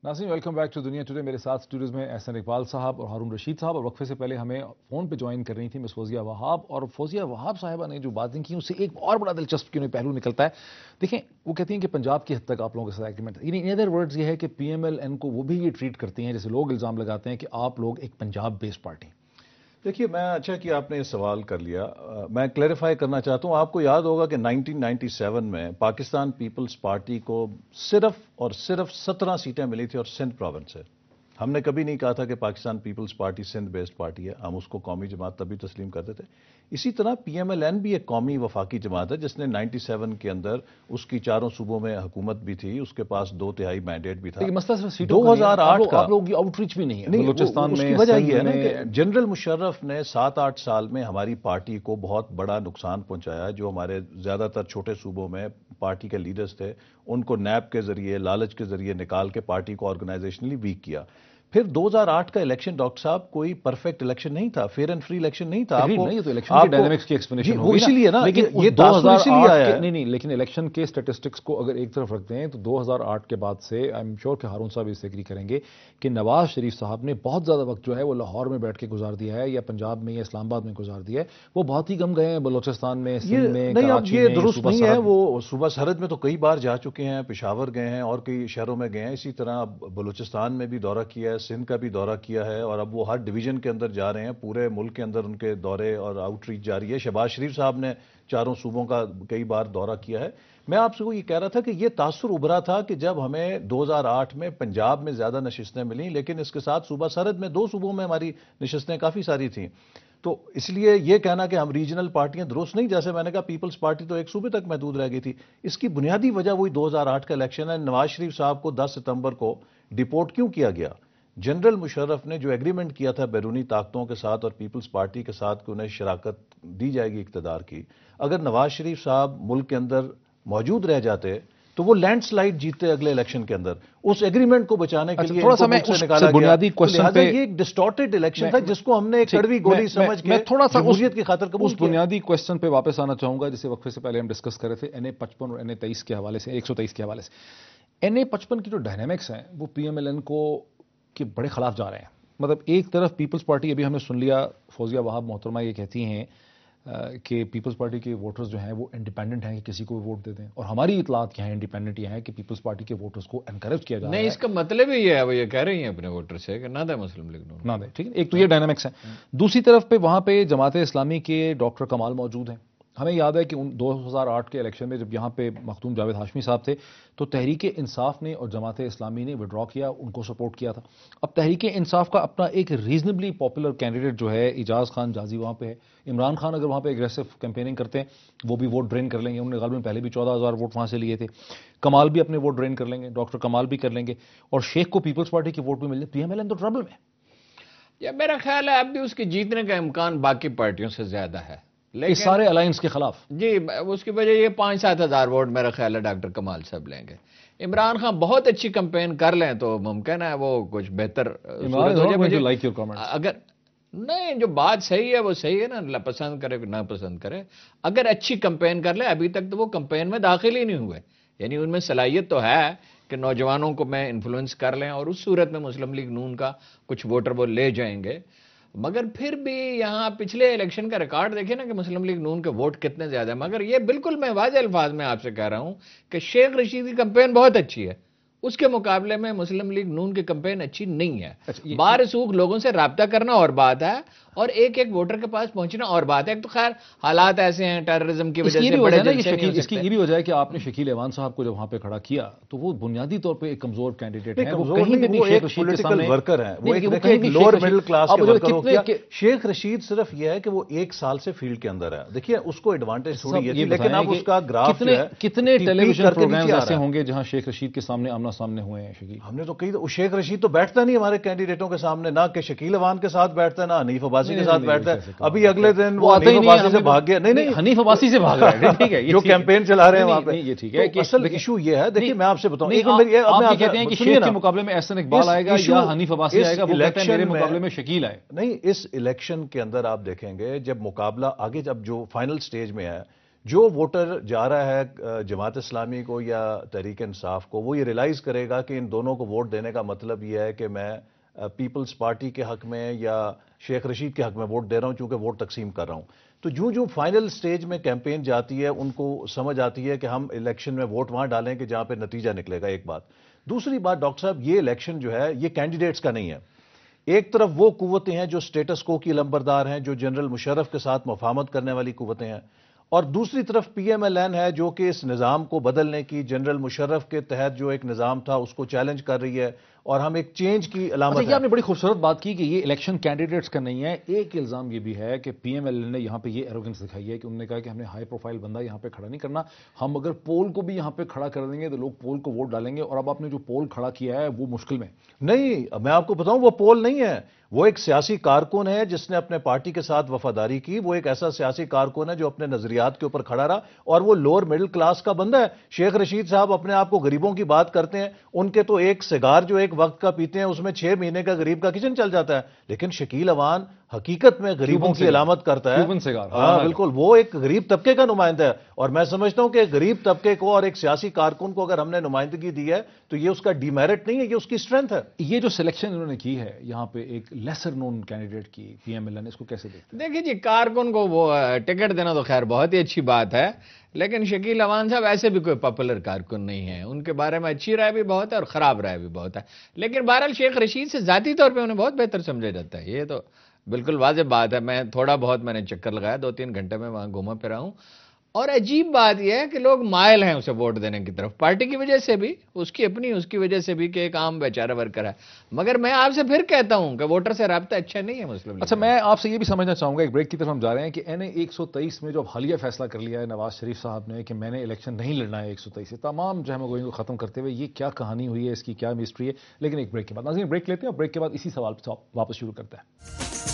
ناظرین welcome back to دنیا today. میرے ساتھ اسٹوڈیوز میں احسن اقبال صاحب اور ہارون رشید صاحب، اور وقفے سے پہلے ہمیں فون پہ جوائن کر رہی تھی مس فوزیہ وہاب. اور فوزیہ وہاب صاحبہ نے جو باتیں کی اس سے ایک اور بڑا دلچسپ کیوں پہلو نکلتا ہے. دیکھیں، وہ کہتی ہیں کہ پنجاب کی حد تک آپ لوگوں کے ساتھ ایگریمنٹ، یعنی ان ادر ورڈز یہ ہے کہ پی ایم ایل این کو وہ بھی یہ ٹریٹ کرتی ہیں جیسے لوگ الزام لگاتے ہیں کہ آپ لوگ ایک پنجاب بیسڈ پارٹی. دیکھیے، میں اچھا کہ آپ نے یہ سوال کر لیا. میں کلیریفائی کرنا چاہتا ہوں. آپ کو یاد ہوگا کہ 1997 میں پاکستان پیپلز پارٹی کو صرف اور صرف 17 سیٹیں ملی تھی اور سندھ پروونس سے. ہم نے کبھی نہیں کہا تھا کہ Pakistan peoples party Sindh based party ہے. ہم اس کو قومی جماعت تبھی تسلیم کرتے تھے. اسی طرح پی ایم ایل این بھی ایک قومی وفاقی جماعت ہے جس نے 97 کے اندر اس کی چاروں صوبوں میں حکومت بھی تھی، اس کے پاس 2/3 مینڈیٹ بھی تھا. 2008 کا آپ لوگوں کی آؤٹ ریچ بھی نہیں ہے بلوچستان میں. اس کی وجہ یہ ہے نا کہ جنرل مشرف نے 7-8 سال میں ہماری پارٹی کو بہت بڑا نقصان پہنچایا. جو ہمارے زیادہ تر چھوٹے صوبوں میں پارٹی کے لیڈرز تھے ان کو نیب کے ذریعے، لالچ کے ذریعے نکال کے پارٹی کو آرگنائزیشنلی ویک کیا. پھر 2008 کا الیکشن ڈاکٹر صاحب کوئی پرفیکٹ الیکشن نہیں تھا، فیئر اینڈ فری الیکشن نہیں تھا. ڈائنامکس کی ایکسپلینیشن ہوگی اسی لیے نا، لیکن یہ تاثر اسی لیے آیا ہے. نہیں، لیکن الیکشن کے اسٹیٹسٹکس کو اگر ایک طرف رکھتے ہیں تو 2008 کے بعد سے آئی ایم شیور کہ ہارون صاحب اس سے ایگری کریں گے کہ نواز شریف صاحب نے بہت زیادہ وقت جو ہے وہ لاہور میں بیٹھ کے گزار دیا ہے یا پنجاب میں یا اسلام آباد میں گزار دیا ہے. وہ بہت ہی کم گئے ہیں بلوچستان میں، سندھ میں، کراچی میں. یہ درست نہیں ہے. وہ صوبہ سرحد میں تو کئی بار جا چکے ہیں، پشاور گئے ہیں اور کئی شہروں میں گئے ہیں. اسی طرح بلوچستان میں بھی دورہ کیا ہے، سندھ کا بھی دورہ کیا ہے، اور اب وہ ہر ڈویژن کے اندر جا رہے ہیں. پورے ملک کے اندر ان کے دورے اور آؤٹ ریچ جاری ہے. شہباز شریف صاحب نے چاروں صوبوں کا کئی بار دورہ کیا ہے. میں آپ سے یہ کہہ رہا تھا کہ یہ تاثر ابھرا تھا کہ جب ہمیں 2008 میں پنجاب میں زیادہ نشستیں ملیں، لیکن اس کے ساتھ صوبہ سرحد میں 2 صوبوں میں ہماری نشستیں کافی ساری تھیں. تو اس لیے یہ کہنا کہ ہم ریجنل پارٹیاں درست نہیں. جیسے میں نے کہا پیپلز پارٹی تو ایک صوبے تک محدود رہ گئی تھی. اس کی بنیادی وجہ وہی 2008 کا الیکشن ہے. نواز شریف صاحب کو 10 ستمبر کو ڈیپورٹ کیوں کیا گیا؟ جنرل مشرف نے جو ایگریمنٹ کیا تھا بیرونی طاقتوں کے ساتھ اور پیپلز پارٹی کے ساتھ کہ انہیں شراکت دی جائے گی اقتدار کی، اگر نواز شریف صاحب ملک کے اندر موجود رہ جاتے تو وہ لینڈ سلائیڈ جیتے اگلے الیکشن کے اندر. اس ایگریمنٹ کو بچانے کے لیے تھوڑا سا میں اس بنیادی کوسچن پہ، یہ ایک ڈسٹارٹڈ الیکشن تھا جس کو ہم نے ایک کڑوی گولی سمجھ کے جمہوریت کی خاطر قبول کیا. اس بنیادی کوسچن پہ واپس آنا چاہوں گا جسے وقفے سے پہلے ہم ڈسکس کر رہے تھے این اے 55 اور این اے 23 کے حوالے سے، 123 کے حوالے سے. این اے 55 کی جو ڈائنامکس ہیں وہ پی ایم ایل این کو کے بڑے خلاف جا رہے ہیں. مطلب ایک طرف پیپلز پارٹی، ابھی ہم نے سن لیا فوزیہ وہاب محترمہ یہ کہتی ہیں کہ پیپلز پارٹی کے ووٹرز جو ہیں وہ انڈیپینڈنٹ ہیں کہ کسی کو بھی ووٹ دے دیں، اور ہماری اطلاعات کیا ہیں انڈیپینڈنٹ یہ ہیں کہ پیپلز پارٹی کے ووٹرز کو انکریج کیا جا رہا ہے. نہیں، اس کا مطلب ہی یہ ہے، وہ یہ کہہ رہی ہیں اپنے ووٹر سے کہ نہ دیں مسلم لیگ نون، نہ دیں. ٹھیک ہے، ایک تو یہ ڈائنامکس ہے. دوسری طرف پہ وہاں پہ جماعت اسلامی کے ڈاکٹر کمال موجود ہیں. ہمیں یاد ہے کہ 2008 کے الیکشن میں جب یہاں پہ مختوم جاوید ہاشمی صاحب تھے تو تحریک انصاف نے اور جماعت اسلامی نے وڈرا کیا، ان کو سپورٹ کیا تھا. اب تحریک انصاف کا اپنا ایک ریزنبلی پاپولر کینڈیڈیٹ جو ہے اعجاز خان جازی وہاں پہ ہے. عمران خان اگر وہاں پہ اگریسو کیمپیننگ کرتے ہیں وہ بھی ووٹ ڈرین کر لیں گے. انہوں نے غالباً پہلے بھی 14,000 ووٹ وہاں سے لیے تھے. کمال بھی اپنے ووٹ ڈرین کر لیں گے، ڈاکٹر کمال بھی کر لیں گے، اور شیخ کو پیپلز پارٹی کے ووٹ بھی مل جائے. پی ایم ایل این تو ٹربل میں. یا میرا خیال ہے اب بھی اس کے جیتنے کا امکان باقی پارٹیوں سے زیادہ ہے، لیکن سارے الائنس کے خلاف. جی، اس کی وجہ یہ 5-7 ہزار ووٹ میرا خیال ہے ڈاکٹر کمال صاحب لیں گے. عمران خان بہت اچھی کمپین کر لیں تو ممکن ہے وہ کچھ بہتر اگر نہیں، جو بات صحیح ہے وہ صحیح ہے نا، پسند کرے نہ پسند کرے. اگر اچھی کمپین کر لے، ابھی تک تو وہ کمپین میں داخل ہی نہیں ہوئے، یعنی ان میں صلاحیت تو ہے کہ نوجوانوں کو میں انفلوئنس کر لیں اور اس صورت میں مسلم لیگ نون کا کچھ ووٹر وہ لے جائیں گے. مگر پھر بھی یہاں پچھلے الیکشن کا ریکارڈ دیکھیں نا کہ مسلم لیگ نون کے ووٹ کتنے زیادہ ہیں. مگر یہ بالکل میں واضح الفاظ میں آپ سے کہہ رہا ہوں کہ شیخ رشید کی کمپین بہت اچھی ہے، اس کے مقابلے میں مسلم لیگ نون کی کمپین اچھی نہیں ہے. بارسوخ لوگوں سے رابطہ کرنا اور بات ہے، اور ایک ایک ووٹر کے پاس پہنچنا اور بات ہے. ایک تو خیر حالات ایسے ہیں ٹیررزم کی وجہ سے بڑے جلسے نہیں ہو سکتے. اس کی یہ بھی وجہ ہے کہ آپ نے شکیل ایوان صاحب کو جب وہاں پہ کھڑا کیا تو وہ بنیادی طور پہ ایک کمزور کینڈیڈیٹ ہیں. وہ کہیں پہ بھی شیخ رشید کے سامنے ورکر ہیں، وہ ایک لوور مڈل کلاس کے ورکر ہو گیا. شیخ رشید صرف یہ ہے کہ وہ 1 سال سے فیلڈ کے اندر ہے. دیکھیے اس کو ایڈوانٹیج تھوڑی ہے، لیکن اب اس کا گراف جو ہے کتنے ٹیلی ویژن پروگرامز ایسے ہوں گے جہاں شیخ رشید کے سامنے آمنا سامنے ہوئے ہیں. شکیل ہم نے تو کہی شیخ رشید تو بیٹھتا نہیں ہمارے کینڈیڈیٹوں کے سامنے، نہ کہ شکیل ایوان کے ساتھ بیٹھتا ہے، نہ حنیف عباسی کے ساتھ بیٹھتا ہے. ابھی اگلے دن وہ حنیف عباسی سے بھاگ گیا. نہیں، حنیف عباسی سے بھاگ رہا ہے. ٹھیک ہے، جو کیمپین چلا رہے ہیں وہاں پہ. یہ ٹھیک ہے کہ اصل ایشو یہ ہے. دیکھیے میں آپ سے بتاؤں، آپ کہتے ہیں کہ شیخ کے مقابلے میں احسن اقبال آئے گا یا حنیف عباسی آئے گا، وہ کہتے ہیں میرے مقابلے میں شکیل آئے. نہیں، اس الیکشن کے اندر آپ دیکھیں گے جب مقابلہ آگے، جب جو فائنل سٹیج میں ہے، جو ووٹر جا رہا ہے جماعت اسلامی کو یا تحریک انصاف کو، وہ یہ ریلائز کرے گا کہ ان دونوں کو ووٹ دینے کا مطلب یہ ہے کہ میں پیپلز پارٹی کے حق میں یا شیخ رشید کے حق میں ووٹ دے رہا ہوں، چونکہ ووٹ تقسیم کر رہا ہوں. تو جو فائنل سٹیج میں کیمپین جاتی ہے ان کو سمجھ آتی ہے کہ ہم الیکشن میں ووٹ وہاں ڈالیں کہ جہاں پہ نتیجہ نکلے گا. ایک بات. دوسری بات ڈاکٹر صاحب، یہ الیکشن جو ہے یہ کینڈیڈیٹس کا نہیں ہے. ایک طرف وہ قوتیں ہیں جو سٹیٹس کو کی لمبردار ہیں، جو جنرل مشرف کے ساتھ مفاہمت کرنے والی قوتیں ہیں، اور دوسری طرف پی ایم ایل این ہے جو کہ اس نظام کو بدلنے کی، جنرل مشرف کے تحت جو ایک نظام تھا اس کو چیلنج کر رہی ہے، اور ہم ایک چینج کی علامت یہ آپ نے بڑی خوبصورت بات کی کہ یہ الیکشن کینڈیڈیٹس کا نہیں ہے. ایک الزام یہ بھی ہے کہ پی ایم ایل این نے یہاں پہ یہ ایروگنس دکھائی ہے کہ انہوں نے کہا کہ ہم نے ہائی پروفائل بندہ یہاں پہ کھڑا نہیں کرنا، ہم اگر پول کو بھی یہاں پہ کھڑا کر دیں گے تو لوگ پول کو ووٹ ڈالیں گے. اور اب آپ نے جو پول کھڑا کیا ہے وہ مشکل میں نہیں. میں آپ کو بتاؤں وہ پول نہیں ہے، وہ ایک سیاسی کارکن ہے جس نے اپنے پارٹی کے ساتھ وفاداری کی. وہ ایک ایسا سیاسی کارکن ہے جو اپنے نظریات کے اوپر کھڑا رہا، اور وہ لوور مڈل کلاس کا بندہ ہے. شیخ رشید صاحب اپنے آپ کو غریبوں کی بات کرتے ہیں، ان کے تو ایک سگار جو ایک وقت کا پیتے ہیں اس میں 6 مہینے کا غریب کا کچن چل جاتا ہے. لیکن شکیل اوان حقیقت میں غریبوں کی علامت کرتا ہے. ہاں بالکل، وہ ایک غریب طبقے کا نمائندہ ہے. اور میں سمجھتا ہوں کہ غریب طبقے کو اور ایک سیاسی کارکن کو اگر ہم نے نمائندگی دی ہے تو یہ اس کا ڈی میرٹ نہیں ہے، یہ اس کی اسٹرینتھ ہے. یہ جو سلیکشن انہوں نے کی ہے یہاں پہ ایک لیسر نون کینڈیڈیٹ کی پی ایم ایل این، اس کو کیسے دیکھتے ہیں؟ دیکھیے جی، کارکن کو وہ ٹکٹ دینا تو خیر بہت ہی اچھی بات ہے، لیکن شکیل اوان صاحب ایسے بھی کوئی پاپولر کارکن نہیں ہے. ان کے بارے میں اچھی رائے بھی بہت ہے اور خراب رائے بھی بہت ہے. لیکن بہرحال شیخ رشید سے ذاتی طور پہ انہیں بہت بہتر سمجھا جاتا ہے، یہ تو بالکل واضح بات ہے. میں تھوڑا بہت میں نے چکر لگایا، 2-3 گھنٹے میں وہاں گھوما پھرا ہوں. اور عجیب بات یہ ہے کہ لوگ مائل ہیں اسے ووٹ دینے کی طرف، پارٹی کی وجہ سے بھی، اس کی وجہ سے بھی کہ ایک عام بیچارہ ورکر ہے. مگر میں آپ سے پھر کہتا ہوں کہ ووٹر سے رابطہ اچھا نہیں ہے مسلم لیگ. اچھا، میں آپ سے یہ بھی سمجھنا چاہوں گا، ایک بریک کی طرف ہم جا رہے ہیں، کہ این اے 123 میں جو اب حالیہ فیصلہ کر لیا ہے نواز شریف صاحب نے کہ میں نے الیکشن نہیں لڑنا ہے 123 سے، تمام جہم گوئیوں کو ختم کرتے ہوئے، یہ کیا کہانی ہوئی ہے، اس کی کیا مسٹری ہے. لیکن ایک بریک کے بعد ناظرین بریک لیتے ہیں، اور بریک کے بعد اسی سوال پہ واپس شروع کرتے ہیں.